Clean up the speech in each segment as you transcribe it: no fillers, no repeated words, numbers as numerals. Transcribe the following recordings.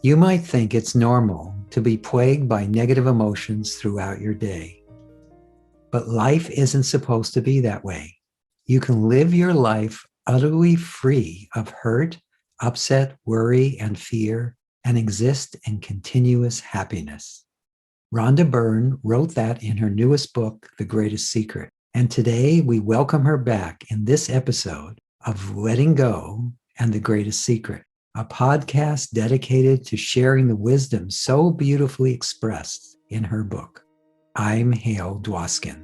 You might think it's normal to be plagued by negative emotions throughout your day, but life isn't supposed to be that way. You can live your life utterly free of hurt, upset, worry, and fear, and exist in continuous happiness. Rhonda Byrne wrote that in her newest book, The Greatest Secret. And today we welcome her back in this episode of Letting Go and The Greatest Secret, a podcast dedicated to sharing the wisdom so beautifully expressed in her book. I'm Hale Dwoskin.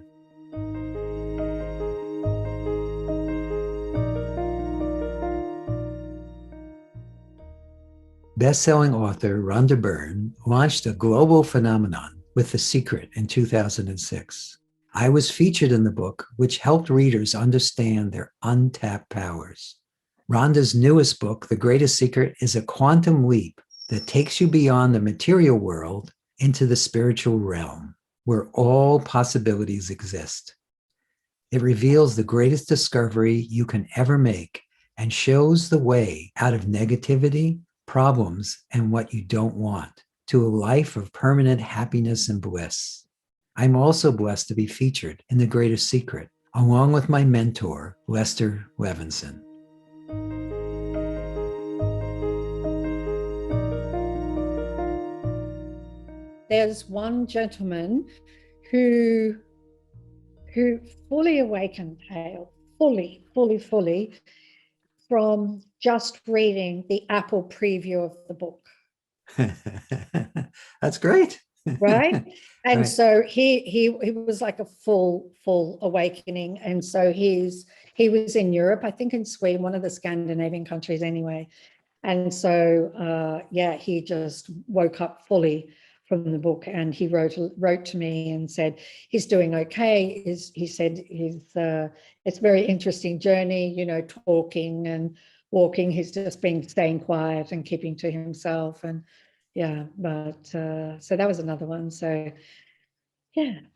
Best-selling author Rhonda Byrne launched a global phenomenon with The Secret in 2006. I was featured in the book, which helped readers understand their untapped powers. Rhonda's newest book, The Greatest Secret, is a quantum leap that takes you beyond the material world into the spiritual realm, where all possibilities exist. It reveals the greatest discovery you can ever make and shows the way out of negativity, problems, and what you don't want to a life of permanent happiness and bliss. I'm also blessed to be featured in The Greatest Secret, along with my mentor, Lester Levinson. There's one gentleman who fully awakened, Hale, fully, from just reading the Apple preview of the book. That's great. Right? And Right. so he was like a full awakening. And so he was in Europe, I think in Sweden, one of the Scandinavian countries anyway. And so he just woke up fully from the book, and he wrote to me and said he's doing okay. He said it's a very interesting journey, talking and walking. He's just been staying quiet and keeping to himself. And so that was another one. So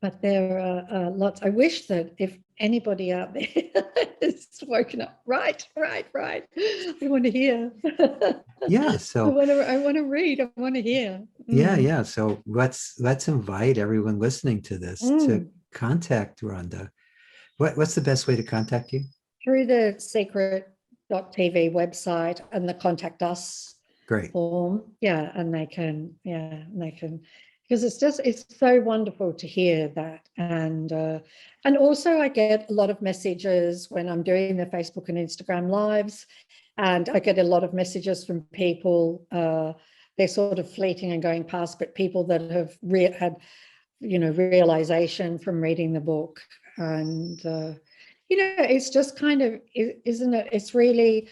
but there are lots. I wish that if anybody out there is woken up, right. I want to hear. Yeah. So I want to read. I want to hear. Yeah. So let's invite everyone listening to this to contact Rhonda. What's the best way to contact you? Through the secret.tv website and the contact us form. And they can, because it's so wonderful to hear that. And also I get a lot of messages when I'm doing the Facebook and Instagram lives, and I get a lot of messages from people, they're sort of fleeting and going past, but people that have had, realization from reading the book. And, it's just kind of, isn't it? It's really,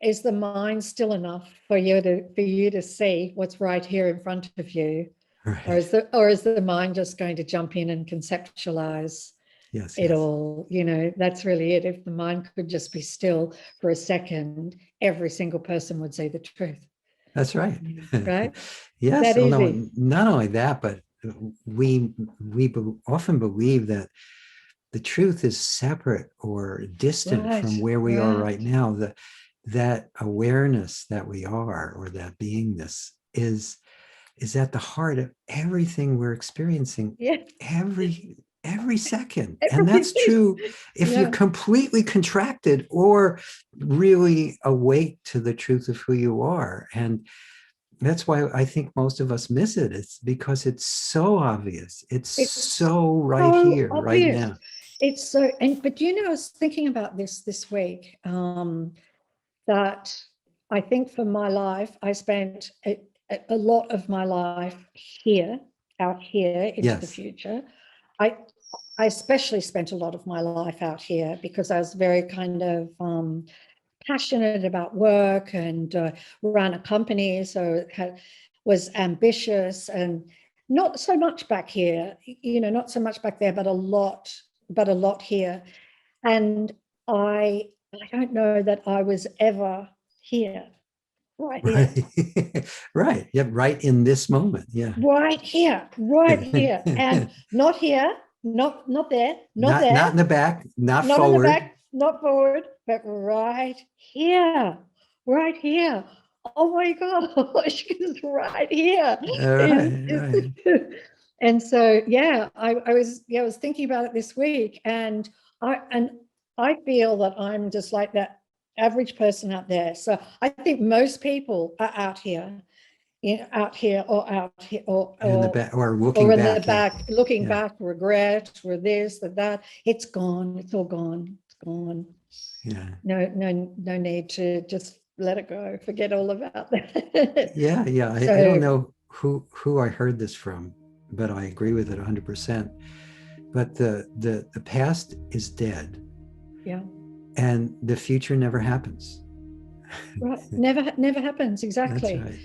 is the mind still enough for you to see what's right here in front of you? Right. Or is the mind just going to jump in and conceptualize it all? That's really it. If the mind could just be still for a second, every single person would see the truth. That's right. Right? Yes. That easy. No, not only that, but we often believe that the truth is separate or distant from where we are right now. That awareness that we are, or that beingness, is at the heart of everything we're experiencing every second. And that's true if you're completely contracted or really awake to the truth of who you are. And that's why I think most of us miss it. It's because it's so obvious. It's so right so here, obvious. Right now. It's so, but I was thinking about this week, that I think for my life, I spent a lot of my life out here into the future. I especially spent a lot of my life out here because I was very kind of passionate about work and ran a company, so was ambitious, and not so much back here, not so much back there, but a lot here. And I don't know that I was ever here. Right here. Right. Yeah, right in this moment. Yeah. Right here. And not here, not there, not there. Not in the back, not forward. In the back, not forward, but right here. oh my gosh, it's right here. Right. And so, yeah, I was thinking about it this week, and I feel that I'm just like that average person out there. So I think most people are out here, out here or out here In the back or or looking in the back. Yeah. back, looking Yeah. back, regret, or this, or that. It's gone. It's all gone. It's gone. Yeah. No need to just let it go. Forget all about that. Yeah. Yeah. I don't So, know who I heard this from, but I agree with it 100%. But the past is dead, yeah, and the future never happens. right. Never happens. That's Exactly. right.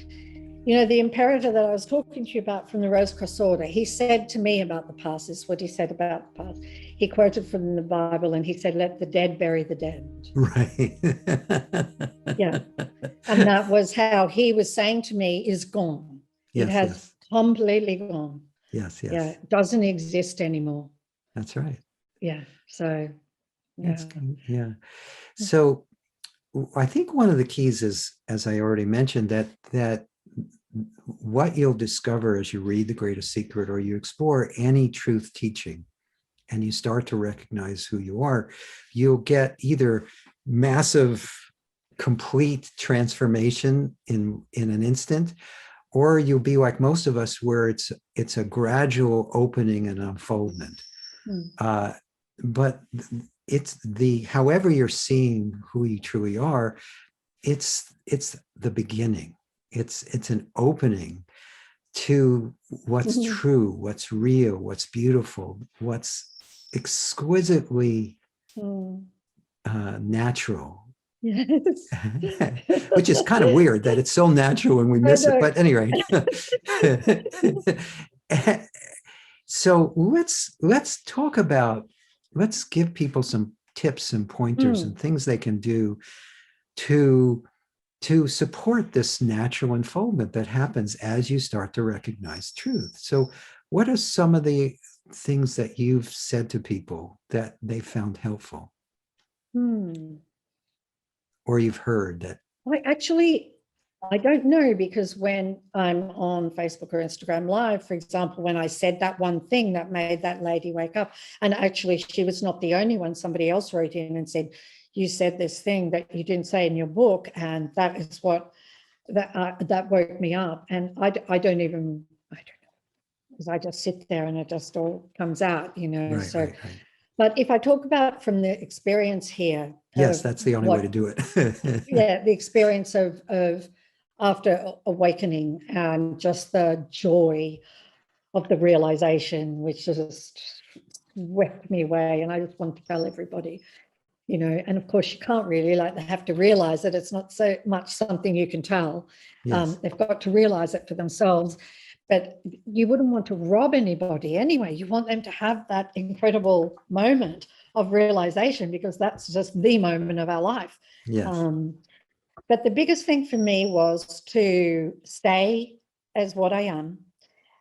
You know, the imperator that I was talking to you about from the Rose Cross Order, he said to me about the past, is what he said about the past. He quoted from the Bible, and he said, let the dead bury the dead. Right. Yeah. And that was how he was saying to me, is gone. It Yes. has Yes. completely gone. Yes. Yeah. Yes. It doesn't exist anymore. That's right. Yeah. So, That's yeah. yeah. So I think one of the keys is, as I already mentioned, that what you'll discover as you read The Greatest Secret or you explore any truth teaching and you start to recognize who you are, you'll get either massive, complete transformation in an instant, or you'll be like most of us, where it's a gradual opening and unfoldment. Mm. But it's the however you're seeing who you truly are, it's the beginning. It's an opening to what's Mhm. true, what's real, what's beautiful, what's exquisitely Mm. natural. Yes. Which is kind of weird that it's so natural and we I miss it. know. But anyway, so let's talk about, let's give people some tips and pointers and Mm. things they can do to support this natural unfoldment that happens as you start to recognize truth. So what are some of the things that you've said to people that they found helpful, Mm. or you've heard that? I don't know, because when I'm on Facebook or Instagram Live, for example, when I said that one thing that made that lady wake up, and actually she was not the only one, somebody else wrote in and said, you said this thing that you didn't say in your book, and that is what that woke me up. And I don't know, because I just sit there and it just all comes out, Right, So, right. but if I talk about from the experience here Yes, of that's the only way to what, do it. yeah, the experience of after awakening, and just the joy of the realization, which just swept me away. And I just want to tell everybody, and of course you can't really, like, they have to realize that it's not so much something you can tell. Yes. They've got to realize it for themselves. But you wouldn't want to rob anybody anyway. You want them to have that incredible moment of realization, because that's just the moment of our life. Yes. But the biggest thing for me was to stay as what I am,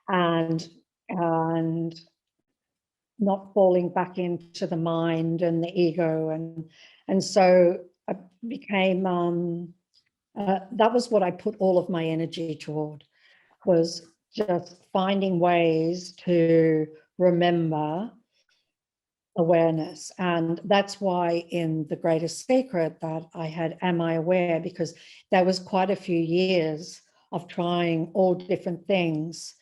and and not falling back into the mind and the ego, and so I became that was what I put all of my energy toward, was just finding ways to remember awareness. And that's why in The Greatest Secret that I had Am I Aware, because there was quite a few years of trying all different things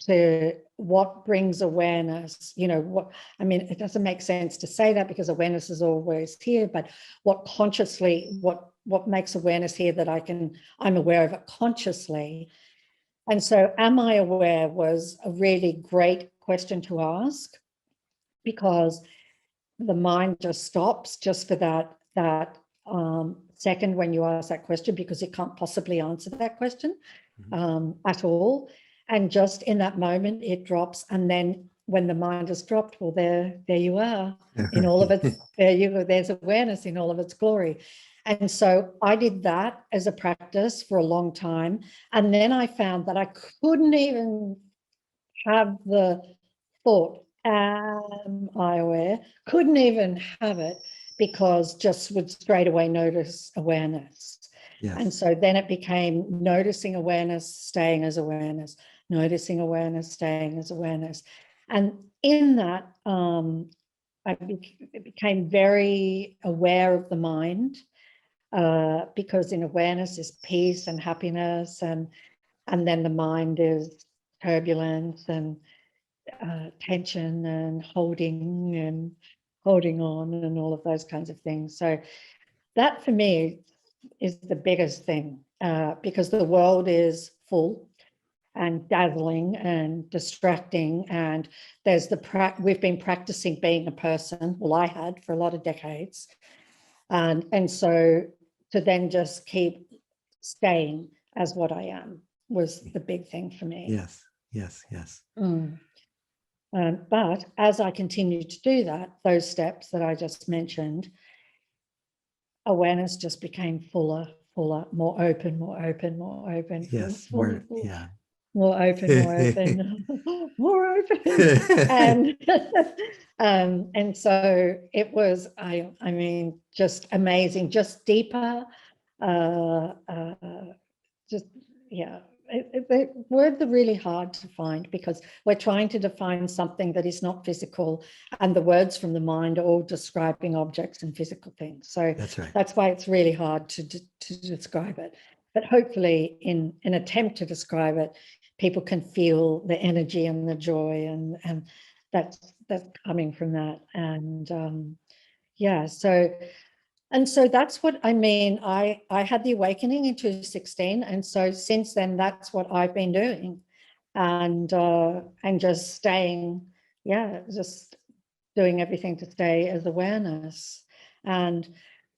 to what brings awareness, what, I mean, it doesn't make sense to say that, because awareness is always here, but what consciously, what makes awareness here that I'm aware of it consciously. And so am I aware was a really great question to ask, because the mind just stops just for that second when you ask that question, because it can't possibly answer that question at all. And just in that moment, it drops. And then when the mind has dropped, well, there you are in all of its, there's awareness in all of its glory. And so I did that as a practice for a long time. And then I found that I couldn't even have the thought, am I aware? Couldn't even have it, because just would straight away notice awareness. And Yes. so then it became noticing awareness, staying as awareness, noticing awareness, staying as awareness. And in that, I became very aware of the mind, because in awareness is peace and happiness, and then the mind is turbulence and tension and holding on and all of those kinds of things. So that for me is the biggest thing, because the world is full and dazzling and distracting, and there's we've been practicing being a person. Well, I had for a lot of decades, and so to then just keep staying as what I am was the big thing for me. Yes. Yes. Yes. Mm. But as I continued to do that, those steps that I just mentioned, awareness just became fuller, more open, more open, more open, Yes. full, More. Yeah. more open, more open, more open. And so it was, I mean, just amazing, just deeper, just, yeah. The words are really hard to find because we're trying to define something that is not physical, and the words from the mind are all describing objects and physical things. So That's right. that's why it's really hard to describe it. But hopefully in an attempt to describe it, people can feel the energy and the joy, and that's coming from that. And yeah, so that's what I mean. I had the awakening in 2016, and so since then, that's what I've been doing, and just staying, yeah, just doing everything to stay as awareness. And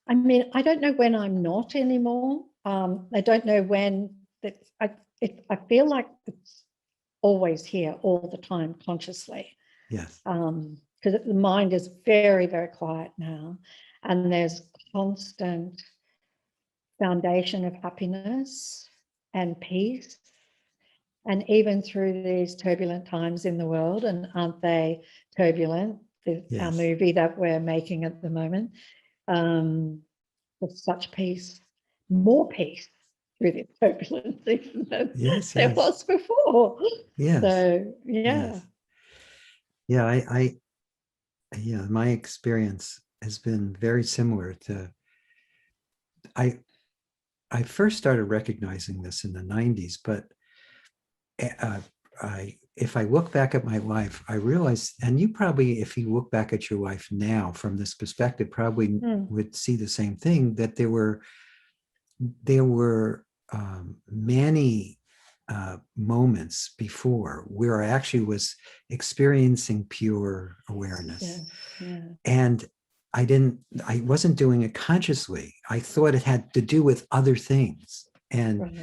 I mean, I don't know when I'm not anymore. I don't know when that. I feel like it's always here, all the time, consciously. Yes. Because the mind is very, very quiet now, and there's constant foundation of happiness and peace, and even through these turbulent times in the world, and aren't they turbulent? Our Yes. movie that we're making at the moment, with such peace, more peace through the turbulence even than Yes. there Yes. was before. Yes. So yeah. Yes. Yeah. Yeah. My experience has been very similar to. I I first started recognizing this in the 90s, but uh, if I look back at my life, I realize, and you probably, if you look back at your life now from this perspective, probably would see the same thing, that there were many moments before where I actually was experiencing pure awareness. Yeah. And I wasn't doing it consciously. I thought it had to do with other things. And Right.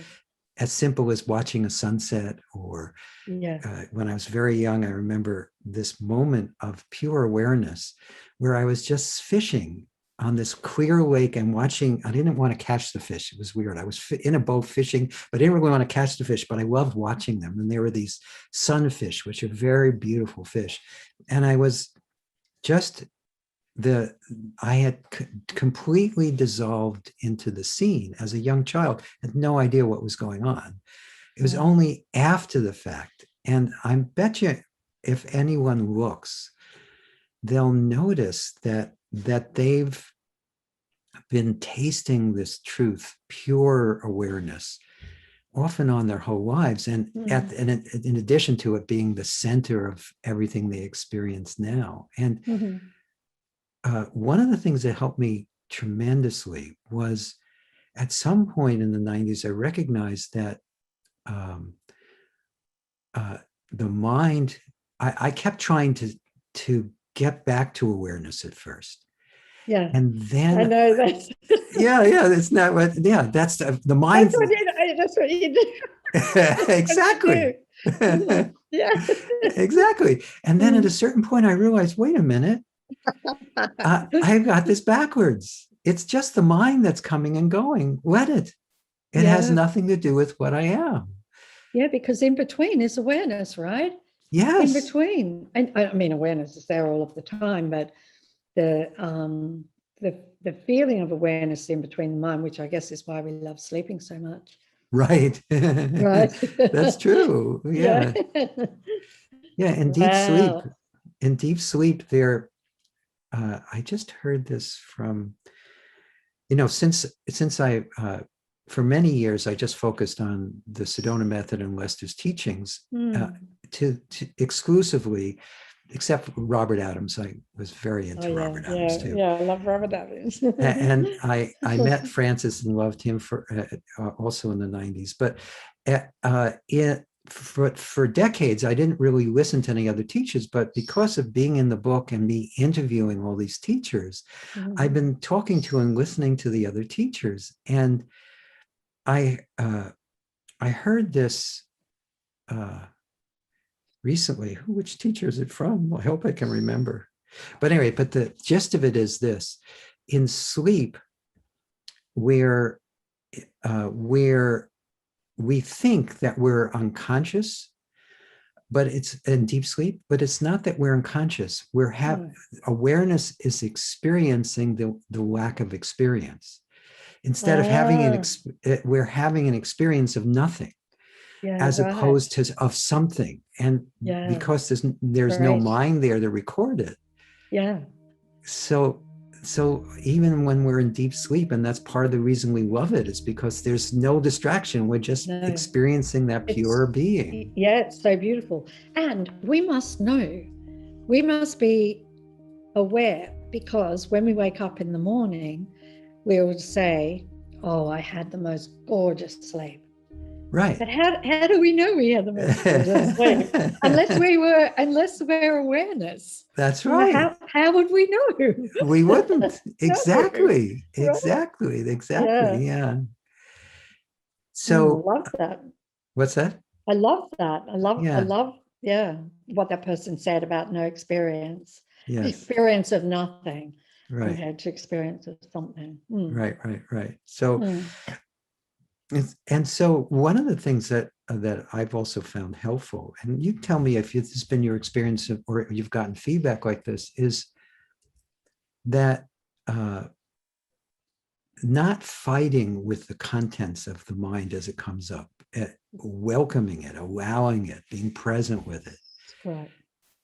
as simple as watching a sunset, or Yeah. when I was very young, I remember this moment of pure awareness where I was just fishing on this clear lake and watching. I didn't want to catch the fish. It was weird. I was in a boat fishing, but I didn't really want to catch the fish, but I loved watching them. And there were these sunfish, which are very beautiful fish. And I was just I had completely dissolved into the scene as a young child, had no idea what was going on. It was only after the fact. And I bet you if anyone looks, they'll notice that they've been tasting this truth, pure awareness, often on their whole lives. And in addition to it being the center of everything they experience now. And one of the things that helped me tremendously was at some point in the 90s, I recognized that the mind, I kept trying to get back to awareness at first. Yeah. And then I know that. yeah, it's not what, yeah, that's the mind. That's what you do. Exactly. Yeah. Exactly. And then at a certain point, I realized, wait a minute, I've got this backwards. It's just the mind that's coming and going. Let it. It has nothing to do with what I am. Yeah, because in between is awareness, right? In Yes. between. And I mean, awareness is there all of the time, but the the feeling of awareness in between the mind, which I guess is why we love sleeping so much. Right. Right. That's true. Yeah. Yeah. Yeah. Wow. In deep sleep, there, I just heard this from, since I, for many years, I just focused on the Sedona method and Lester's teachings, to exclusively, except for Robert Adams. I was very Oh into yeah, Robert Adams yeah, too. yeah. I love Robert Adams. And I met Francis and loved him for also in the 90s. But for decades, I didn't really listen to any other teachers. But because of being in the book and me interviewing all these teachers, I've been talking to and listening to the other teachers. And I heard this recently. Which teacher is it from? I hope I can remember. But anyway, but the gist of it is this: in sleep, where we think that we're unconscious, but it's in deep sleep, but it's not that we're unconscious. Awareness is experiencing the lack of experience. Instead of we're having an experience of nothing, as opposed to of something. And because there's no mind there to record it. Yeah. So even when we're in deep sleep, and that's part of the reason we love it, is because there's no distraction. We're just experiencing that pure being. Yeah, it's so beautiful. And we must know, we must be aware, because when we wake up in the morning, we would say, oh, I had the most gorgeous sleep. Right. But how do we know we had the most gorgeous sleep? Unless we're awareness. That's right. How would we know? We wouldn't. Exactly. Right. Exactly. Yeah. So I love that. What's that? I love that. I love what that person said about no experience. Yes. Experience of nothing. Right. Compared to experience of something. Right. So and so one of the things that I've also found helpful, and you tell me if this has been your experience or you've gotten feedback like this, is that not fighting with the contents of the mind as it comes up, welcoming it, allowing it, being present with it. Right.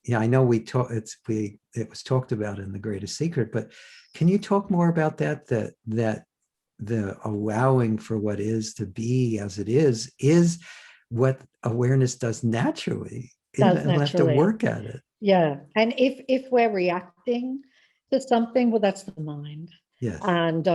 Yeah, I know it was talked about in The Greatest Secret, but can you talk more about that the allowing for what is to be as it is what awareness does naturally. You don't have to work at it. Yeah. And if we're reacting to something, well, that's the mind. Yes. And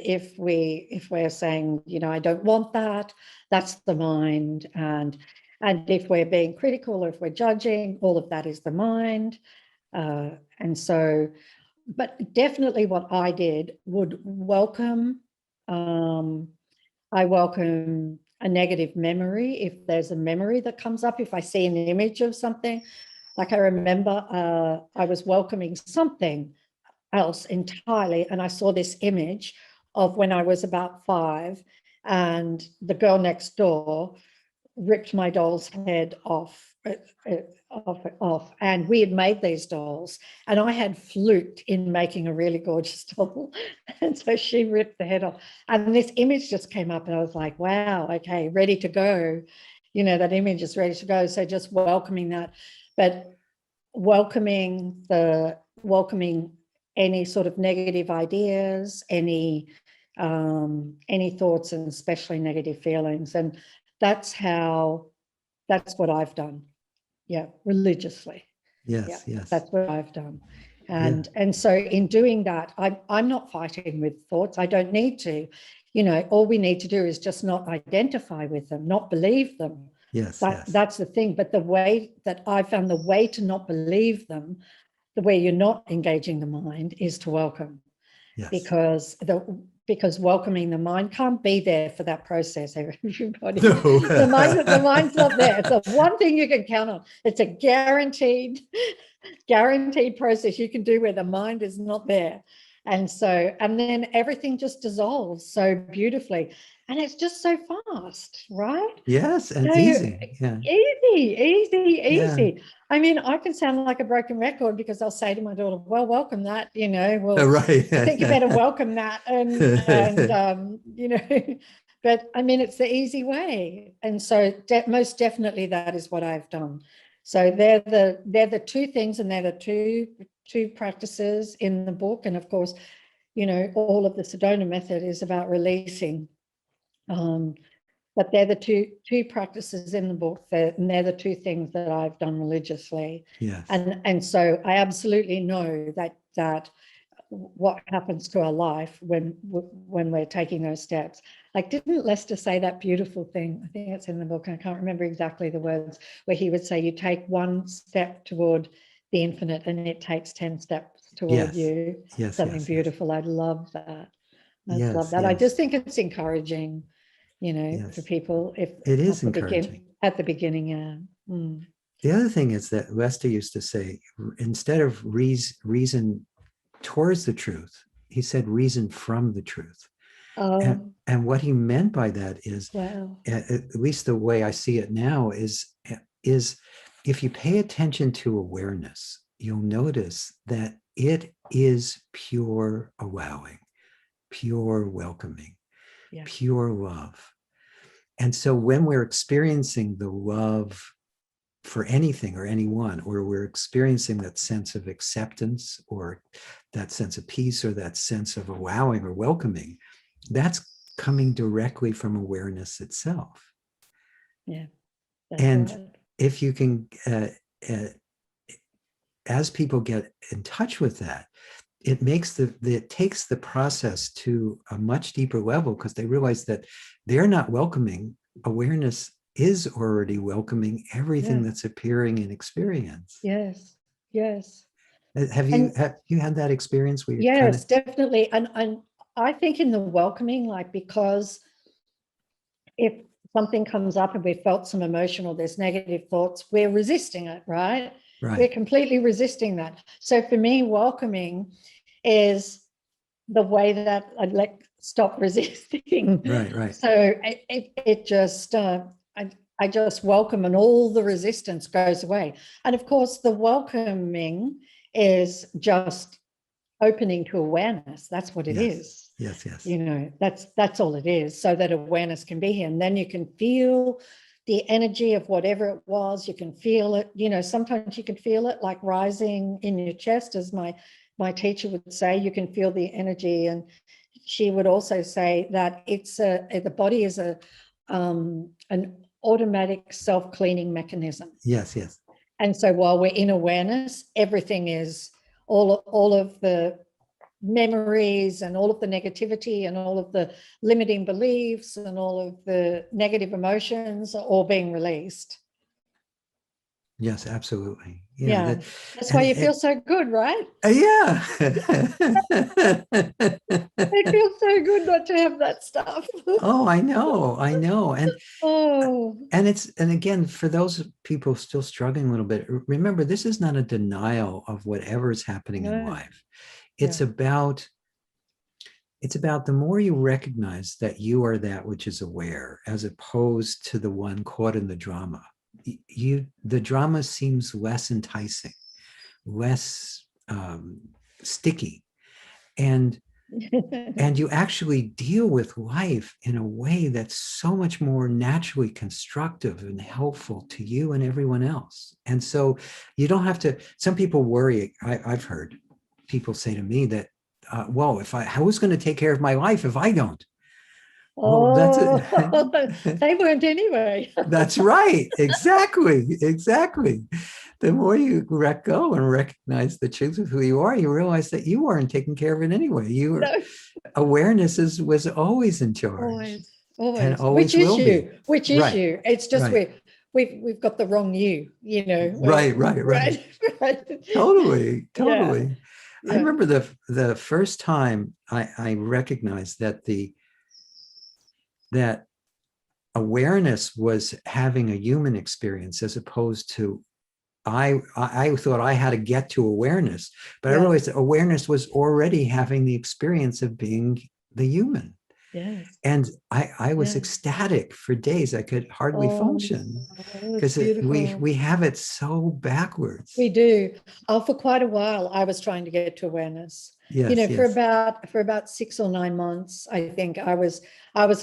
if we're saying, I don't want that, that's the mind. And if we're being critical or if we're judging, all of that is the mind. And so, but definitely what I did would welcome, I welcome a negative memory. If there's a memory that comes up, if I see an image of something, like I remember I was welcoming something else entirely, and I saw this image of when I was about 5, and the girl next door ripped my doll's head off, and we had made these dolls, and I had fluked in making a really gorgeous doll, and so she ripped the head off, and this image just came up, and I was like, wow, okay, ready to go. That image is ready to go. So just welcoming that, but welcoming any sort of negative ideas, any thoughts, and especially negative feelings. And that's what I've done. Yeah, religiously. Yes. That's what I've done. And so in doing that, I'm not fighting with thoughts. I don't need to. All we need to do is just not identify with them, not believe them. Yes. That's the thing. But the way that I found, the way to not believe them, the way you're not engaging the mind, is to welcome. Yes. Because welcoming the mind can't be there for that process, everybody. No. the mind's not there. It's the one thing you can count on. It's a guaranteed process you can do where the mind is not there. And then everything just dissolves so beautifully. And it's just so fast, right? Yes, and So easy. Yeah. Yeah. easy. I mean, I can sound like a broken record because I'll say to my daughter, well, welcome that, well, Right. I think you better welcome that. And but I mean, it's the easy way. And so most definitely that is what I've done. So they're the two things, and they're the two practices in the book. And of course, all of the Sedona method is about releasing. But they're the two practices in the book, and they're the two things that I've done religiously. Yes. And so I absolutely know that what happens to our life when we're taking those steps. Like, didn't Lester say that beautiful thing? I think it's in the book, and I can't remember exactly the words, where he would say, you take one step toward the infinite and it takes 10 steps toward Yes. you. Yes. Something Yes. beautiful. I love that. I love Yes. that. I Yes. just think it's encouraging, for Yes. people if It is at the encouraging. beginning, yeah. Mm. The other thing is that Lester used to say, instead of reason towards the truth, he said reason from the truth. Oh, And what he meant by that is, wow. at least the way I see it now, is if you pay attention to awareness, you'll notice that it is pure allowing, pure welcoming, Yeah. pure love. And so when we're experiencing the love for anything or anyone, or we're experiencing that sense of acceptance or that sense of peace or that sense of allowing or welcoming, that's coming directly from awareness itself. Yeah, that's And right. if you can, as people get in touch with that, it takes the process to a much deeper level, because they realize that they're not welcoming. Awareness is already welcoming everything Yeah. that's appearing in experience. Yes. Yes. Have you And had that experience where you kind of, yes, definitely. And I think in the welcoming, like, because if something comes up and we felt some emotion or there's negative thoughts, we're resisting it, right? We're right, completely resisting that. So for me, welcoming is the way that I'd stop resisting. right, So it just, I just welcome, and all the resistance goes away. And of course, the welcoming is just opening to awareness. That's what it yes, is. yes, yes, That's all it is, so that awareness can be here. And then you can feel the energy of whatever it was. You can feel it, sometimes you can feel it like rising in your chest, as my teacher would say. You can feel the energy. And she would also say that the body is an automatic self-cleaning mechanism. yes, yes, And so while we're in awareness, everything is, all of the memories and all of the negativity and all of the limiting beliefs and all of the negative emotions are all being released. yes, absolutely. Yeah, Yeah. That's why and you feel so good, right? yeah. It feels so good not to have that stuff. Oh, I know. Oh, And again, for those people still struggling a little bit, remember, this is not a denial of whatever is happening in no. life. Yeah. It's about the more you recognize that you are that which is aware, as opposed to the one caught in the drama. The drama seems less enticing, less sticky, and you actually deal with life in a way that's so much more naturally constructive and helpful to you and everyone else. And so you don't have to. Some people worry. I've heard people say to me that, well, who's going to take care of my life if I don't? Well, Oh, they weren't anyway. that's right. Exactly. The more you let go and recognize the truth of who you are, you realize that you weren't taking care of it anyway. No, Awareness was always in charge always, and always. Which always is will be. you? Which is Right, you? It's just right, we've got the wrong you. right. Right, right. Yeah, Totally. I yeah, remember the first time I recognized that awareness was having a human experience as opposed to I thought I had to get to awareness, but I Yeah. realized that awareness was already having the experience of being the human. Yes. And I was Yeah. ecstatic for days. I could hardly Oh, function that's because beautiful. we have it so We backwards. do. Oh, for quite a while, I was trying to get to awareness. Yes, yes. For about 6 or 9 months, I think I was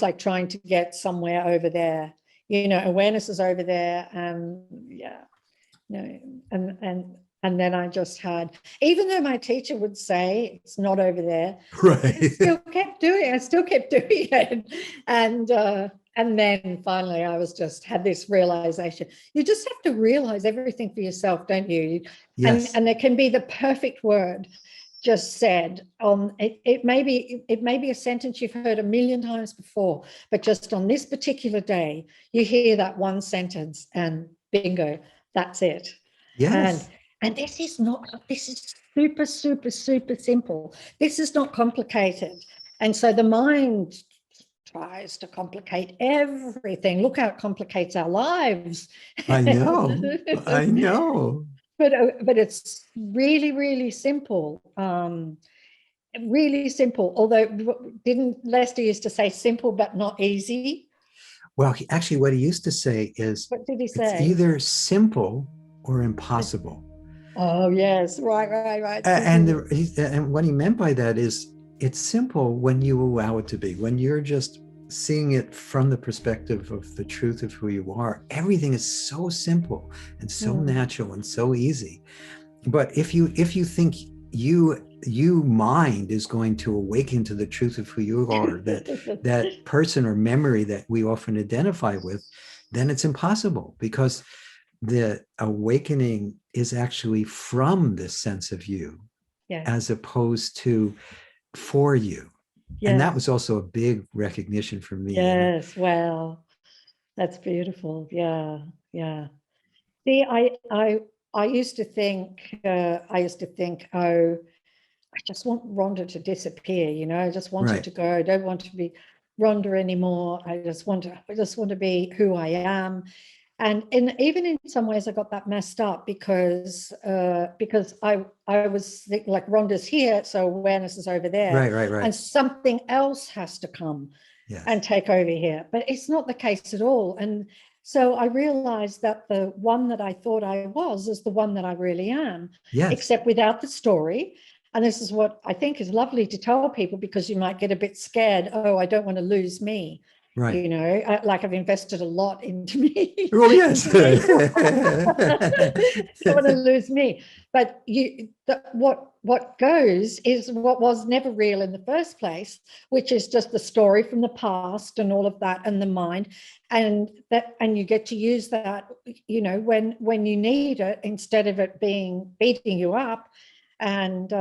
like trying to get somewhere over there. Awareness is over there, and yeah, no, and then I just had, even though my teacher would say it's not over there, I Right. still kept doing it. I still kept doing it. And then finally I was just had this realization. You just have to realize everything for yourself, don't you? And Yes. there can be the perfect word just said on it. It may be a sentence you've heard a million times before, but just on this particular day, you hear that one sentence and bingo, that's it. And Yes. this is super, super, super simple. This is not complicated. And so the mind tries to complicate everything. Look how it complicates our lives. I know. I know. But it's really, really simple. Really simple. Although didn't Lester used to say simple but not easy? Well, actually, what he used to say is What did he it's say? either simple or impossible. Oh yes, right. And what he meant by that is it's simple when you allow it to be. When you're just seeing it from the perspective of the truth of who you are, everything is so simple and so natural and so easy. But if you think you mind is going to awaken to the truth of who you are, that person or memory that we often identify with, then it's impossible, because the awakening is actually from this sense of you Yes, as opposed to for you. And that yes, was also a big recognition for me. And yes. Wow, that's beautiful. Yeah, yeah. See, I used to think, oh, I just want Rhonda to disappear. I just want her right, to go. I don't want to be Rhonda anymore. I just want to be who I am. And even in some ways, I got that messed up because I was like, Rhonda's here, so awareness is over there, right. and something else has to come and Yes, take over here. But it's not the case at all. And so I realized that the one that I thought I was is the one that I really am, yes, except without the story. And this is what I think is lovely to tell people, because you might get a bit scared. Oh, I don't want to lose me. right. Like I've invested a lot into me. Oh, yes. Don't want to lose me. But what goes is what was never real in the first place, which is just the story from the past and all of that, and the mind, and you get to use that, when you need it, instead of it being beating you up and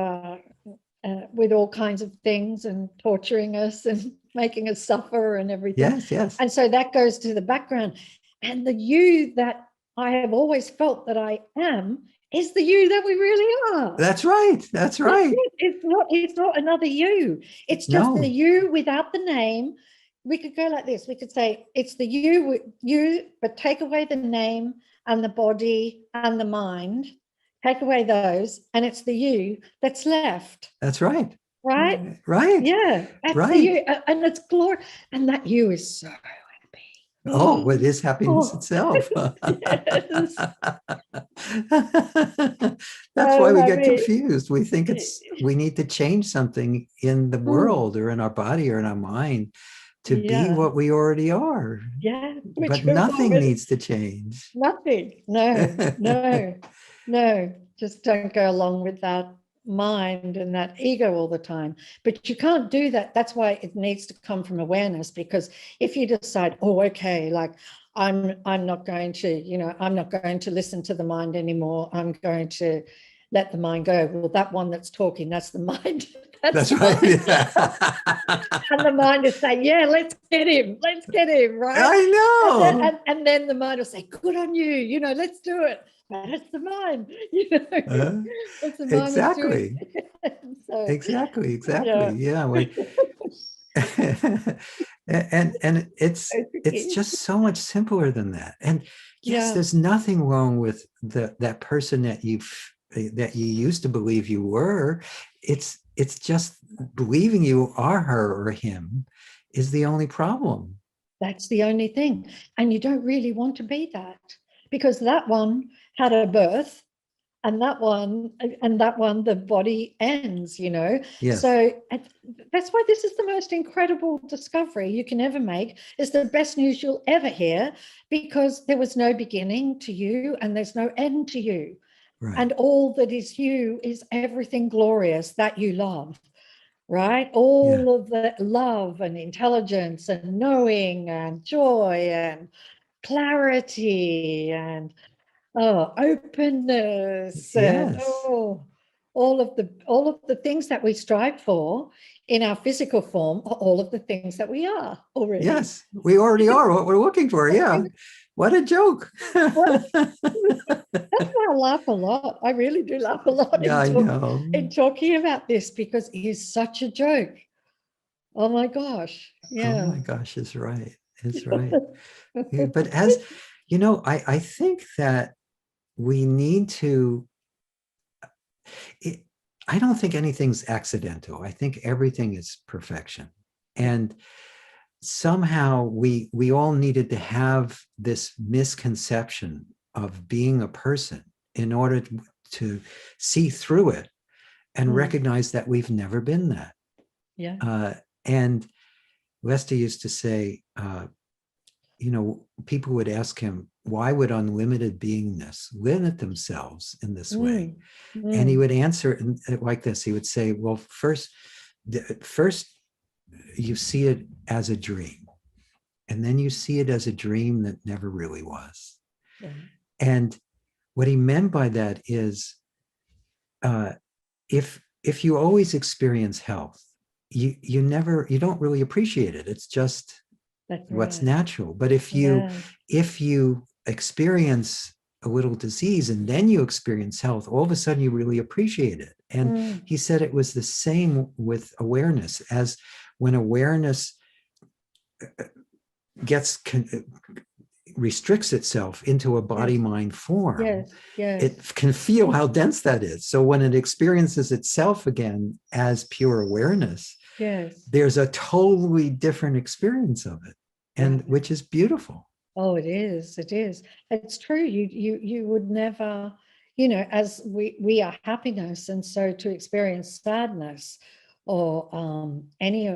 with all kinds of things and torturing us and making us suffer and everything. Yes, yes. And so that goes to the background. And the you that I have always felt that I am is the you that we really are. That's right. That's right. It's not another you. It's just the No, you without the name. We could go like this. We could say it's the you, but take away the name and the body and the mind. Take away those, and it's the you that's left. that's right. Right? Right. Yeah, that's the Right. you, and it's glory, and that you is so happy. Oh, what is happiness Oh, itself? yes, That's why so we get happy. confused. We think we need to change something in the Mm, world or in our body or in our mind to be yeah, what we already are. yeah, which But we're nothing already needs to change. nothing. No, no, no. Just don't go along with that mind and that ego all the time. But you can't do that. That's why it needs to come from awareness. Because if you decide, oh, okay, like I'm not going to, I'm not going to listen to the mind anymore. I'm going to let the mind go. Well, that one that's talking, that's the mind. That's That's right. fine. And the mind is saying, yeah, let's get him, right? I know. And then the mind will say, good on you, let's do it. But it's the mind, Uh, it's the mind that's doing exactly. it. So, Exactly. yeah. Yeah. And it's it's just so much simpler than that. And yes, Yeah, there's nothing wrong with that person that you used to believe you were. It's just believing you are her or him is the only problem. that's the only thing. And you don't really want to be that, because that one had a birth, and that one the body ends, Yes. so that's why this is the most incredible discovery you can ever make. It's the best news you'll ever hear, because there was no beginning to you and there's no end to you, Right. and all that is you is everything glorious that you love, right? All Yeah. of the love and intelligence and knowing and joy and clarity and openness and Yes. all of the things that we strive for in our physical form are all of the things that we are already. Yes. We already are what we're looking for. Yeah. What a joke. Well, that's why I laugh a lot. I really do laugh a lot Yeah, I know. in talking about this, because he's such a joke. Oh my gosh. Oh Yeah. my gosh, it's right. It's right. Yeah, but as you know, I think that we need to, it, I don't think anything's accidental. I think everything is perfection. And somehow we all needed to have this misconception of being a person in order to see through it and Mm, recognize that we've never been that. yeah. And Lester used to say, people would ask him, why would unlimited beingness limit themselves in this way? Mm, And he mm, would answer like this. He would say, well, first you see it as a dream, and then you see it as a dream that never really was. yeah. And what he meant by that is, uh, if you always experience health, you don't really appreciate it. It's just That's what's right. natural. But Yeah. if you experience a little disease and then you experience health, all of a sudden you really appreciate it. And Mm, he said it was the same with awareness, as when awareness gets restricts itself into a body yes. mind form, Yes. Yes. it can feel how dense that is. So when it experiences itself again as pure awareness, Yes. there's a totally different experience of it, and Right. which is beautiful. Oh, it is. It is. It's true. You would never, as we are happiness, and so to experience sadness or any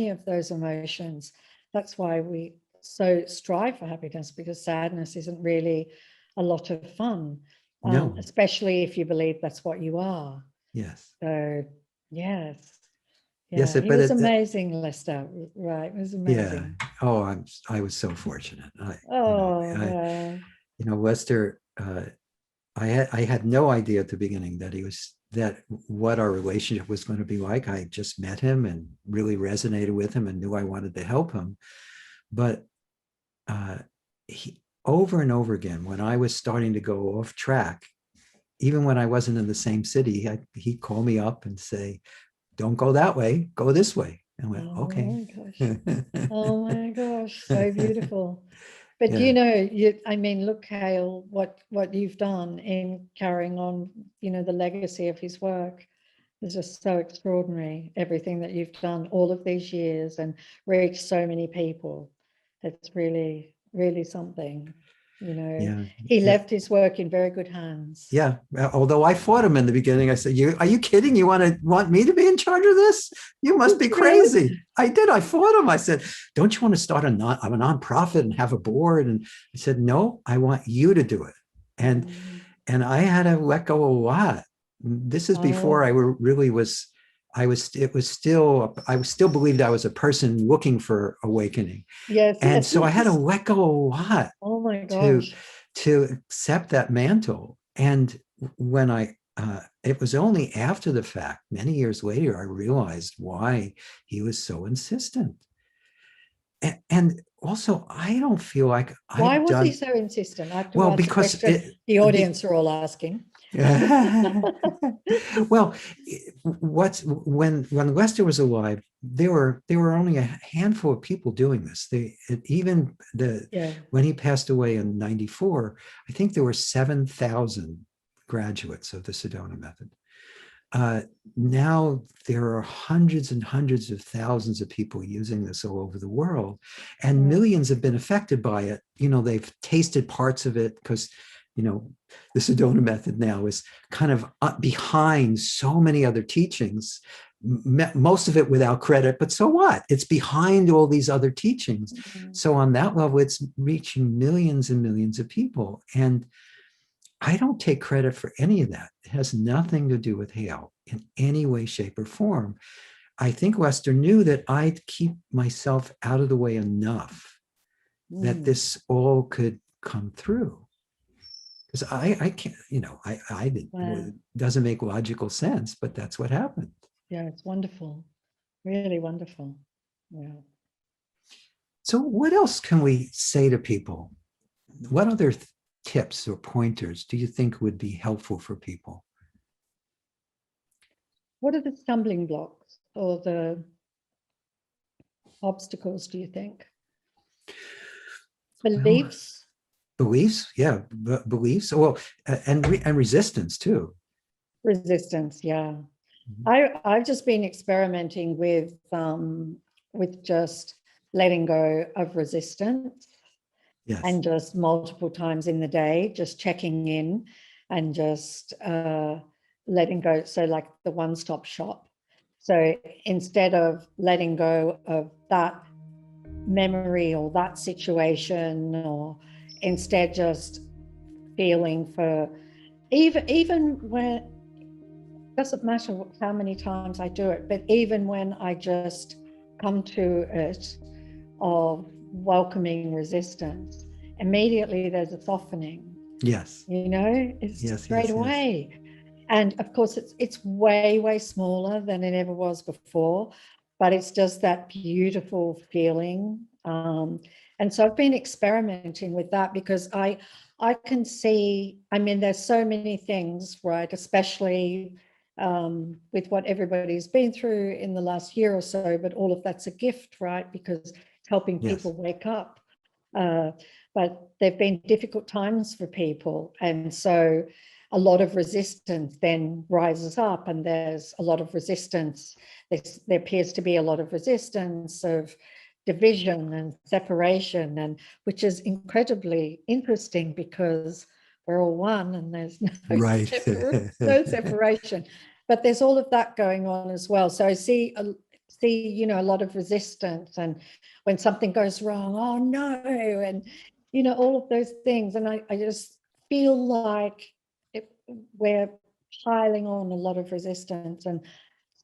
of those emotions, that's why we so strive for happiness, because sadness isn't really a lot of fun, No. especially if you believe that's what you are. Yes. So yes, Yes. yeah, he But was amazing, Lester. Right, it was yeah. amazing. Oh, I was so fortunate. Oh, well. Lester. I had no idea at the beginning that what our relationship was going to be like. I just met him and really resonated with him and knew I wanted to help him. But uh, over and over again, when I was starting to go off track, even when I wasn't in the same city, he'd call me up and say, "Don't go that way, go this way." And I went, Oh "Okay." my gosh. Oh my gosh, so beautiful. But Yeah, I mean, look, Hale, what you've done in carrying on, the legacy of his work is just so extraordinary. Everything that you've done all of these years and reached so many people. It's really, really something. yeah, He yeah. left his work in very good hands. Yeah. Although I fought him in the beginning, I said, "You are you kidding? You want me to be in charge of this? You must be Really? crazy." I did. I fought him. I said, "Don't you want to start a nonprofit and have a board?" And I said, "No, I want you to do it." And Mm. and I had to let go a lot. This is before Oh, I really was. I was. It was still. I still believed I was a person looking for awakening, yes, and yes, so I had to yes. let go a lot Oh my to gosh. to accept that mantle. And when it was only after the fact, many years later, I realized why he was so insistent. And also, I don't feel like Why I've was he done so insistent? I have to well ask the because question the audience are all asking. Well, what's when Lester was alive, there were only a handful of people doing this. Even Yeah. when he passed away in '94, I think there were 7,000 graduates of the Sedona method. Uh, Now there are hundreds and hundreds of thousands of people using this all over the world, and millions have been affected by it. They've tasted parts of it because, the Sedona method now is kind of behind so many other teachings, most of it without credit, but so what? It's behind all these other teachings. So on that level, it's reaching millions and millions of people. And I don't take credit for any of that. It has nothing to do with Hale in any way, shape, or form. I think Lester knew that I'd keep myself out of the way enough that this all could come through. Because I can't, it doesn't make logical sense, but that's what happened. Yeah, it's wonderful. Really wonderful. Yeah. So what else can we say to people? What other tips or pointers do you think would be helpful for people? What are the stumbling blocks or the obstacles, do you think? Beliefs? Beliefs, yeah, beliefs. Well, and resistance too. Resistance, yeah. I've just been experimenting with just letting go of resistance. Yes. And just multiple times in the day, just checking in and just letting go. So like the one-stop shop. So instead of letting go of that memory or that situation, or instead just feeling for even when, it doesn't matter how many times I do it, but even when I just come to it of welcoming resistance, immediately there's a softening. Yes. It's straight away. Yes. And of course it's way smaller than it ever was before, but it's just that beautiful feeling. And so I've been experimenting with that because I can see, there's so many things, right, especially with what everybody's been through in the last year or so, but all of that's a gift, right, because it's helping people wake up. But there've been difficult times for people, and so a lot of resistance then rises up, and there's a lot of resistance. There appears to be a lot of resistance of division and separation, and which is incredibly interesting because we're all one and there's no separation. But there's all of that going on as well. So I see a lot of resistance, and when something goes wrong, oh no, and all of those things. And I just feel like we're piling on a lot of resistance, and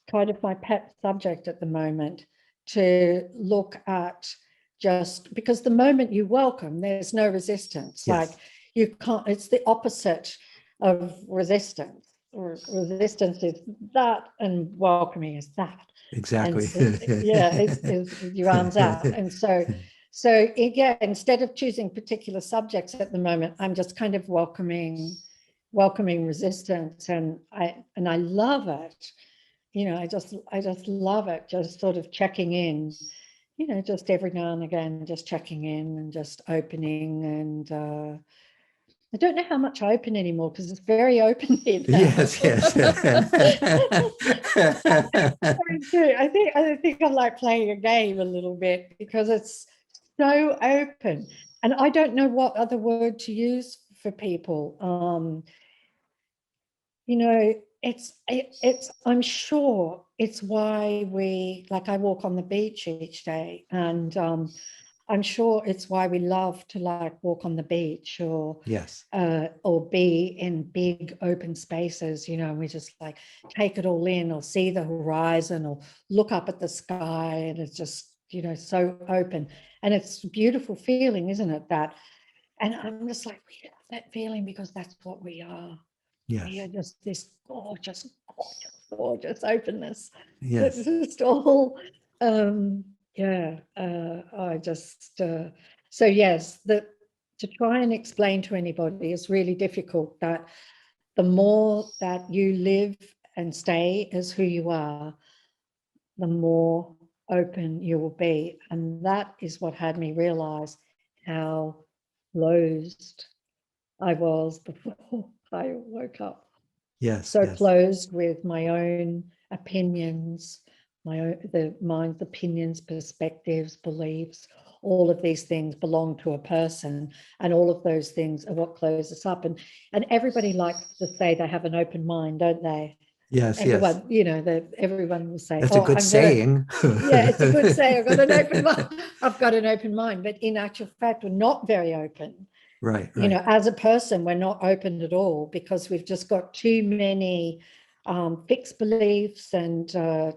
kind of my pet subject at the moment to look at, just because the moment you welcome, there's no resistance. Like you can't, it's the opposite of resistance. Resistance is that, and welcoming is that. Exactly. It's your arms out. And so again, instead of choosing particular subjects at the moment, I'm just kind of welcoming resistance, and I love it. I just love it, just sort of checking in, just every now and again, just checking in and just opening. And I don't know how much I open anymore because it's very open here now. Yes. I think I'm like playing a game a little bit because it's so open, and I don't know what other word to use for people. I'm sure it's why I walk on the beach each day, and I'm sure it's why we love to walk on the beach, or be in big open spaces, and we just take it all in, or see the horizon, or look up at the sky, and it's just, so open. And it's a beautiful feeling, isn't it? And I'm just we have that feeling because that's what we are. Yes. We are just this gorgeous openness. Yes. It's just all, so yes, to try and explain to anybody is really difficult that the more that you live and stay as who you are, the more open you will be. And that is what had me realize how closed I was before I woke up. Yes, So yes, closed with my own opinions, the mind's opinions, perspectives, beliefs. All of these things belong to a person, and all of those things are what close us up. And everybody likes to say they have an open mind, don't they? yes, yes. Everyone, everyone will say, That's a "Oh, good I've got a." saying. Yeah, it's a good say. I've got an open mind. I've got an open mind, but in actual fact, we're not very open. Right, right. As a person, we're not open at all because we've just got too many fixed beliefs and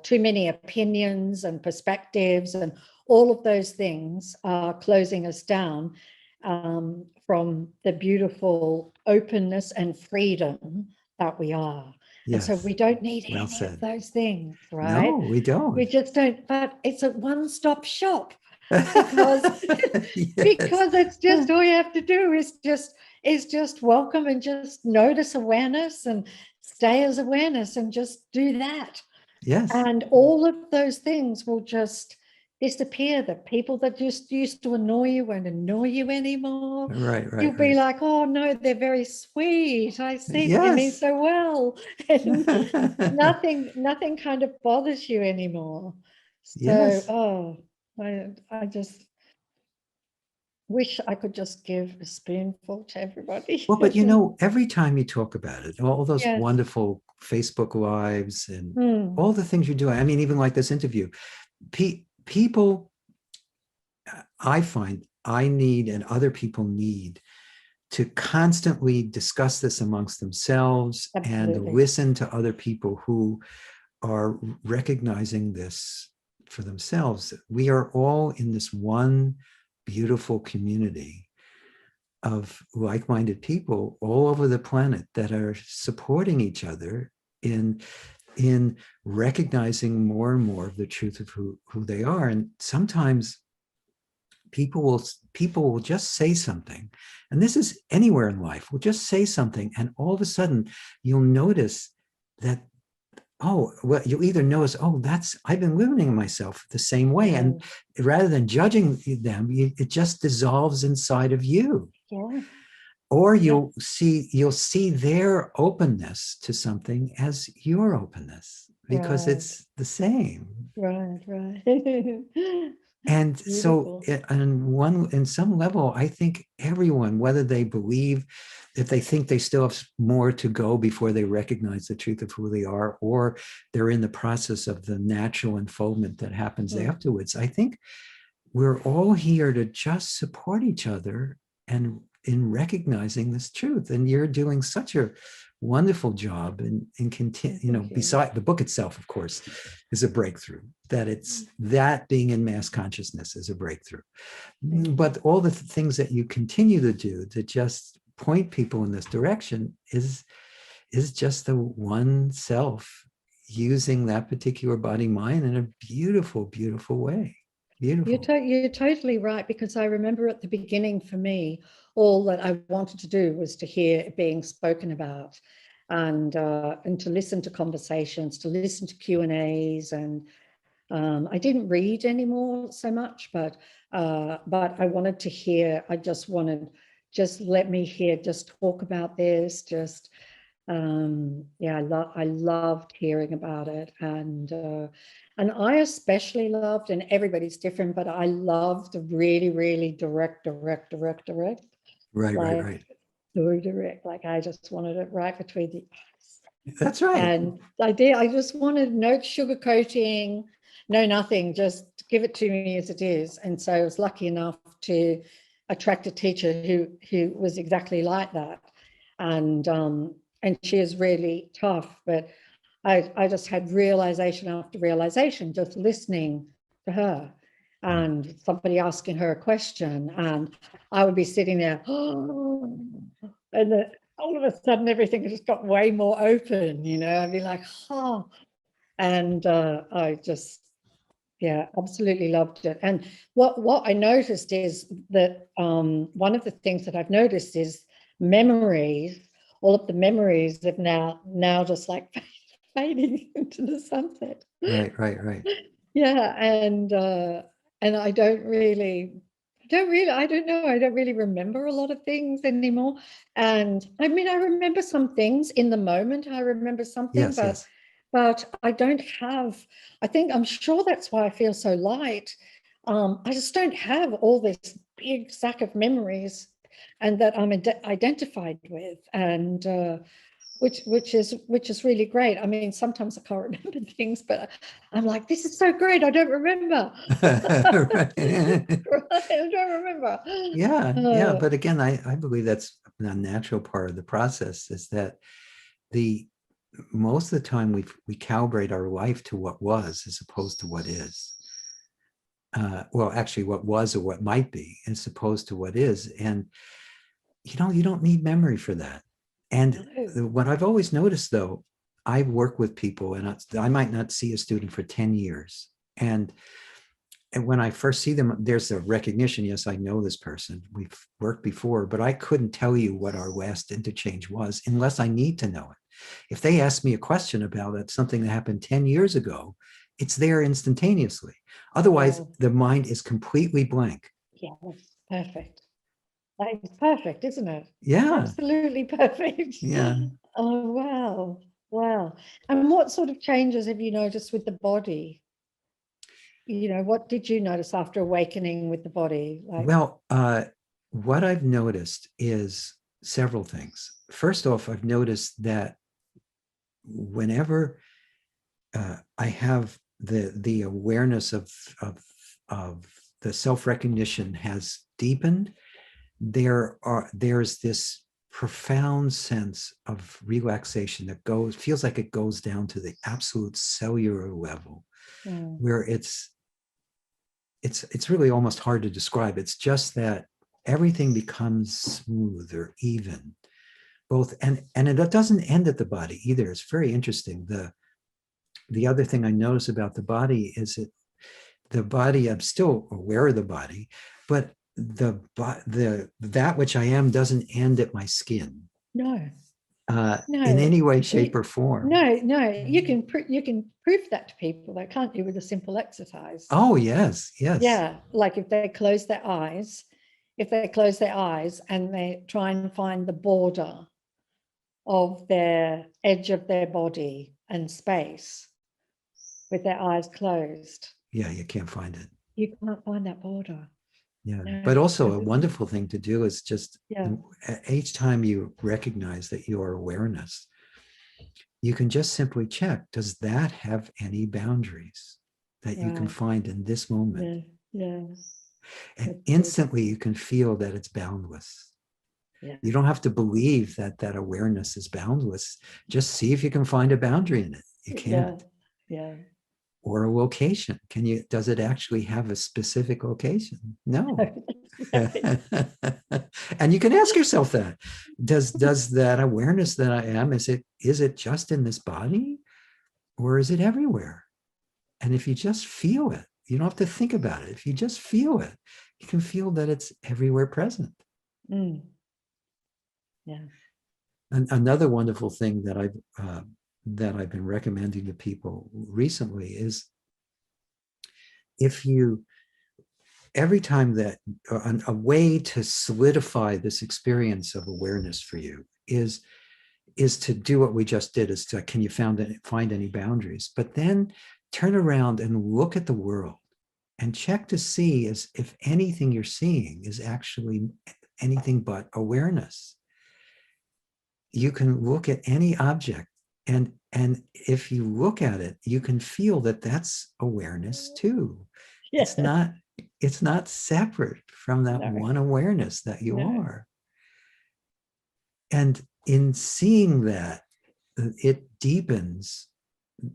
too many opinions and perspectives, and all of those things are closing us down from the beautiful openness and freedom that we are. And so Yes. we don't need Well any of said. those things, right? No, we We don't. just don't, but it's a one-stop shop because Yes. because it's just all you have to do is just welcome and just notice awareness and stay as awareness and just do that, Yes. and all of those things will just disappear. The people that just used to annoy you won't annoy you anymore. Right, right, You'll be right. like, oh no, they're very sweet, I see they mean Yes. so well. And nothing kind of bothers you anymore. So Yes. I just wish I could just give a spoonful to everybody. Well, but every time you talk about it, all those Yes. wonderful Facebook lives and Mm. all the things you're doing, I mean, even like this interview, people, I find I need and other people need to constantly discuss this amongst themselves and Absolutely. listen to other people who are recognizing this for themselves. We are all in this one beautiful community of like-minded people all over the planet that are supporting each other in recognizing more and more of the truth of who they are. And sometimes people will just say something, and this is anywhere in life, will just say something, and all of a sudden you'll notice that, oh, well, you'll either notice, oh, I've been limiting myself the same way. And rather than judging them, it just dissolves inside of you. Yeah. Or Yeah. you'll see their openness to something as your openness, because Right. it's the same. Right. And so Beautiful. in some level, I think everyone, whether they believe, if they think they still have more to go before they recognize the truth of who they are, or they're in the process of the natural unfoldment that happens afterwards, I think we're all here to just support each other and in recognizing this truth. And you're doing such a wonderful job in continue, beside the book itself, of course, is a breakthrough. That it's that being in mass consciousness is a breakthrough. But all the things that you continue to do to just point people in this direction is just the one self using that particular body mind in a beautiful, beautiful way. Beautiful. You're totally right, because I remember at the beginning, for me, all that I wanted to do was to hear it being spoken about, and to listen to conversations, to listen to Q&As, and I didn't read anymore so much, but I wanted to hear. I just wanted, just let me hear, just talk about this, just yeah, I loved hearing about it, and I especially loved, and everybody's different, but I loved the really, really direct, Right, right, like right. so direct. Like I just wanted it right between the eyes. That's right. And I just wanted no sugarcoating, no nothing, just give it to me as it is. And so I was lucky enough to attract a teacher who was exactly like that. And she is really tough, but I just had realization after realization, just listening to her, and somebody asking her a question, and I would be sitting there, oh, and all of a sudden everything just got way more open, I'd be like, oh, and I just, yeah, absolutely loved it. And what I noticed is that one of the things that I've noticed is memories all of the memories have now just like fading into the sunset. Right. Yeah, and I don't know, I don't really remember a lot of things anymore. And I mean, I remember some things in the moment. I remember something, Yes. but I don't have, I'm sure that's why I feel so light. I just don't have all this big sack of memories and that I'm identified with. And which is really great. I mean, sometimes I can't remember things, but I'm like, this is so great. I don't remember. Right. I don't remember. Yeah. But again, I believe that's a natural part of the process, is that the most of the time we calibrate our life to what was as opposed to what is. Well, actually, what was or what might be as opposed to what is. And you don't need memory for that. And No. what I've always noticed, though, I work with people, and I might not see a student for 10 years. And when I first see them, there's a recognition. Yes, I know this person. We've worked before, but I couldn't tell you what our last interchange was unless I need to know it. If they ask me a question about it, something that happened 10 years ago, it's there instantaneously. Otherwise, Oh, the mind is completely blank. yeah, that's perfect. That is perfect, isn't it? Yeah. Absolutely perfect. Yeah. Oh, wow. Wow. And what sort of changes have you noticed with the body? What did you notice after awakening with the body? Like, Well, what I've noticed is several things. First off, I've noticed that whenever I have the awareness of the self-recognition has deepened, there's this profound sense of relaxation that feels like it goes down to the absolute cellular level, mm, where it's really almost hard to describe. It's just that everything becomes smooth or even, both, and it doesn't end at the body either. It's very interesting. The other thing I notice about the body is the body, I'm still aware of the body, but that which I am doesn't end at my skin no, in no, any way, shape, or form. no. You can prove that to people, though, can't you, with a simple exercise? Oh, yes. Yeah, like if they close their eyes and they try and find the border of their edge of their body and space with their eyes closed, Yeah, you can't find it. you can't find that border. Yeah. No, But also, a absolutely. wonderful thing to do is just Yeah, each time you recognize that you are awareness, you can just simply check, does that have any boundaries that you can right. find in this moment? Yeah, yeah, And that's good. instantly you can feel that it's boundless. Yeah, You don't have to believe that that awareness is boundless. Just see if you can find a boundary in it. You yeah, can't. yeah. Or a location. Does it actually have a specific location? No. Right. And you can ask yourself that. Does that awareness that I am, is it just in this body, or is it everywhere? And if you just feel it, you don't have to think about it. If you just feel it, you can feel that it's everywhere present. Mm, yeah. And another wonderful thing that I've been recommending to people recently is, if you every time that a way to solidify this experience of awareness for you is to do what we just did, is to, can you find any boundaries, but then turn around and look at the world and check to see as if anything you're seeing is actually anything but awareness. You can look at any object, and if you look at it, you can feel that that's awareness too. Yeah. It's not separate from that No, one awareness that you no. are. And in seeing that, it deepens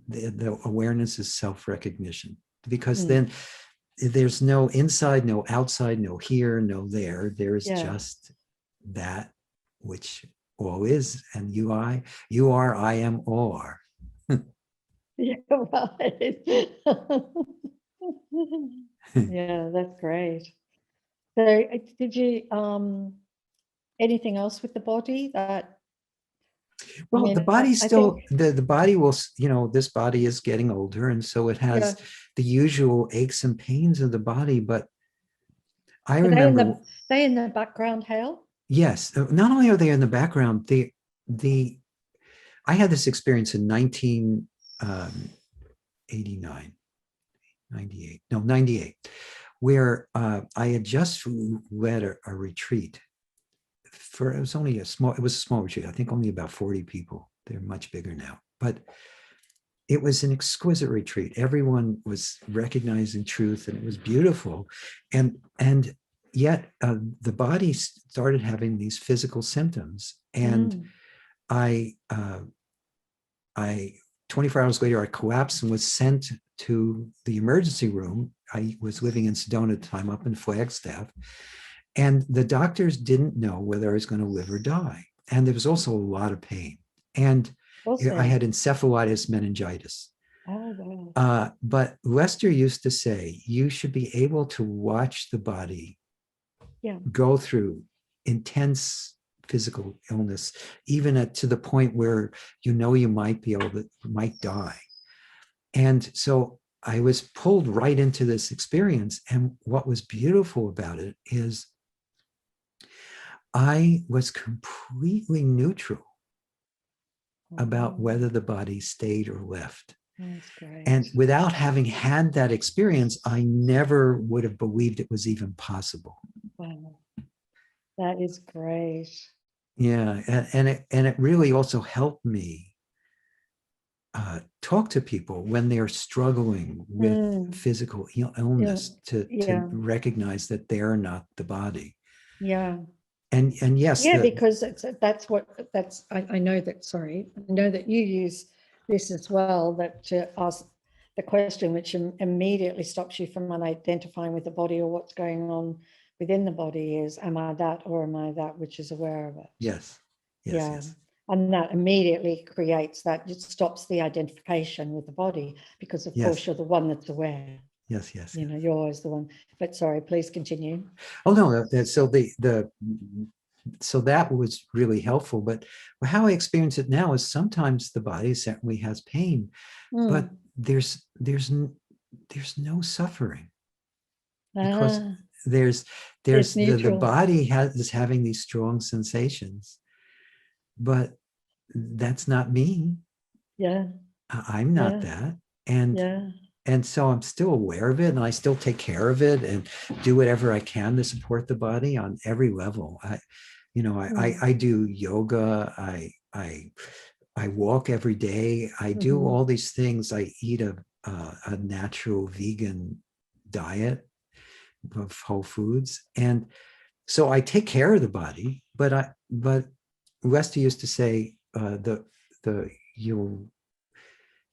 the awareness is self-recognition, because Mm, then there's no inside, no outside, no here, no there. There is yeah. just that which all is, and you are, I am, all are. Yeah, right. Yeah, that's great. So did you anything else with the body that I Well, the mean, body I think, still, the body will, this body is getting older. And so it yeah. has the usual aches and pains of the body. But I Are they in remember, the background, Hale? yes, not only are they in the background, the, I had this experience in 1989, 98, no, 98, where I had just led a retreat for, it was only a small, it was a small retreat. I think only about 40 people. They're much bigger now, but it was an exquisite retreat. Everyone was recognizing truth, and it was beautiful. And yet the body started having these physical symptoms. And I, uh, I 24 hours later, I collapsed and was sent to the emergency room. I was living in Sedona at the time, up in Flagstaff, and the doctors didn't know whether I was going to live or die. And there was also a lot of pain. And I had encephalitis meningitis. Oh, wow. But Lester used to say, you should be able to watch the body go through intense physical illness, even to the point where you might be able to, might die. And so I was pulled right into this experience. And what was beautiful about it is I was completely neutral about whether the body stayed or left. That's great. And without having had that experience, I never would have believed it was even possible. Wow. That is great. Yeah. And it really also helped me talk to people when they're struggling with physical illness to recognize that they're not the body. Yeah. And yes. Yeah, because I know that, sorry, I know that you use this as well, that to ask the question which immediately stops you from identifying with the body or what's going on within the body is, am I that or am I that which is aware of it? Yes. Yes. And that immediately creates that, it stops the identification with the body, because of course you're the one that's aware. Yes. You're always the one. But sorry, please continue. Oh no, so that was really helpful. But how I experience it now is sometimes the body certainly has pain, but there's no suffering, because there's the body is having these strong sensations, but that's not me. I'm not that. And so I'm still aware of it, and I still take care of it and do whatever I can to support the body on every level. I do yoga. I walk every day. I do all these things. I eat a natural vegan diet of whole foods. And so I take care of the body, but Lester used to say, you'll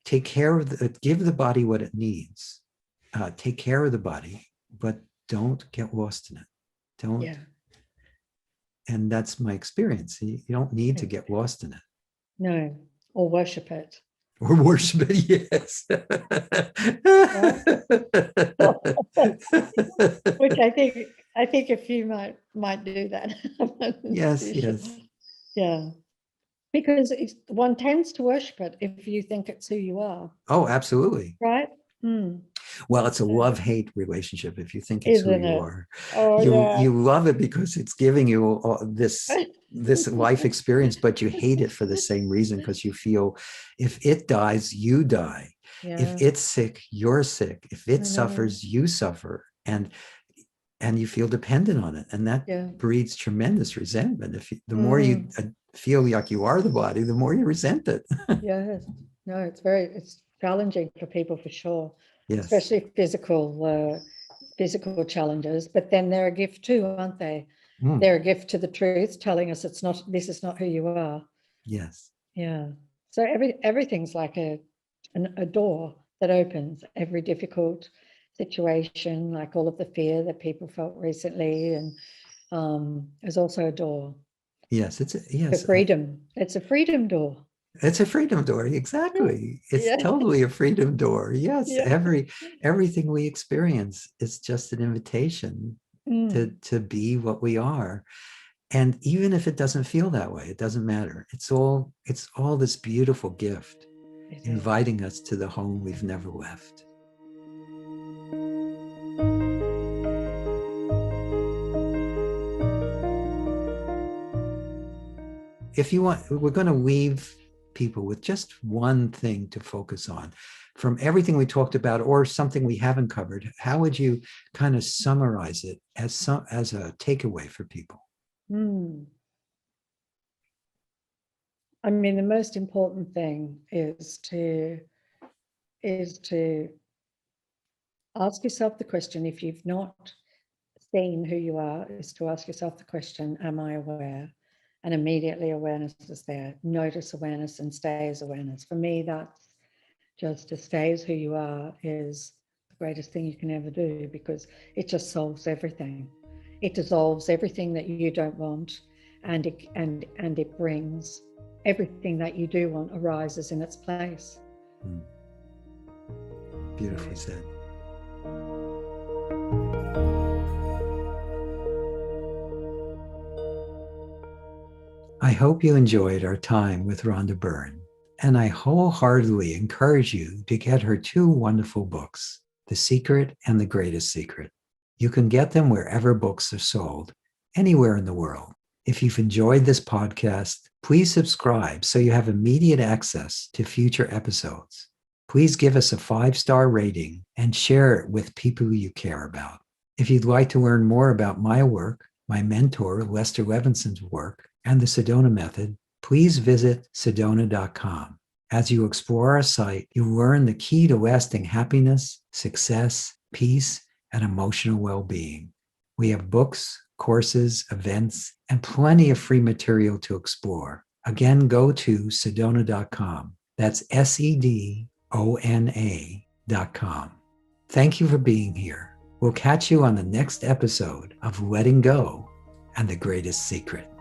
take care of give the body what it needs. Take care of the body, but don't get lost in it. Don't. And that's my experience. You don't need to get lost in it. No, or worship it. Or worship it, yes. Which I think a few might do that. Yes. Yeah. Because one tends to worship it if you think it's who you are. Oh, absolutely. Right? Well, it's a love-hate relationship if you think it's Isn't who you it? are. Oh, you love it because it's giving you this life experience, but you hate it for the same reason, because you feel if it dies, you die. If it's sick, you're sick. If it suffers, you suffer. And you feel dependent on it. And that breeds tremendous resentment. The more you feel like you are the body, the more you resent it. Yes. No, it's challenging for people for sure. Yes. Especially physical challenges, but then they're a gift too, aren't they? They're a gift to the truth, telling us this is not who you are. Yes. Yeah. So everything's like a door that opens. Every difficult situation, like all of the fear that people felt recently, and is also a door. Yes, For freedom. It's a freedom door. It's a freedom door. Exactly. It's totally a freedom door. Yes. Everything we experience is just an invitation to be what we are. And even if it doesn't feel that way, it doesn't matter. It's all this beautiful gift It is. inviting us to the home we've never left. If you want, we're going to leave people with just one thing to focus on from everything we talked about, or something we haven't covered. How would you kind of summarize it as a takeaway for people? I mean, the most important thing is to ask yourself the question, if you've not seen who you are, is to ask yourself the question, am I aware? And immediately awareness is there. Notice awareness and stay as awareness. For me, that's just to stay as who you are is the greatest thing you can ever do, because it just solves everything. It dissolves everything that you don't want, and it brings everything that you do want arises in its place. Beautifully said. I hope you enjoyed our time with Rhonda Byrne, and I wholeheartedly encourage you to get her two wonderful books, The Secret and The Greatest Secret. You can get them wherever books are sold, anywhere in the world. If you've enjoyed this podcast, please subscribe so you have immediate access to future episodes. Please give us a 5-star rating and share it with people you care about. If you'd like to learn more about my work, my mentor, Lester Levinson's work, and the Sedona Method, please visit sedona.com. As you explore our site, you'll learn the key to lasting happiness, success, peace, and emotional well-being. We have books, courses, events, and plenty of free material to explore. Again, go to sedona.com. That's SEDONA.com. Thank you for being here. We'll catch you on the next episode of Letting Go and the Greatest Secret.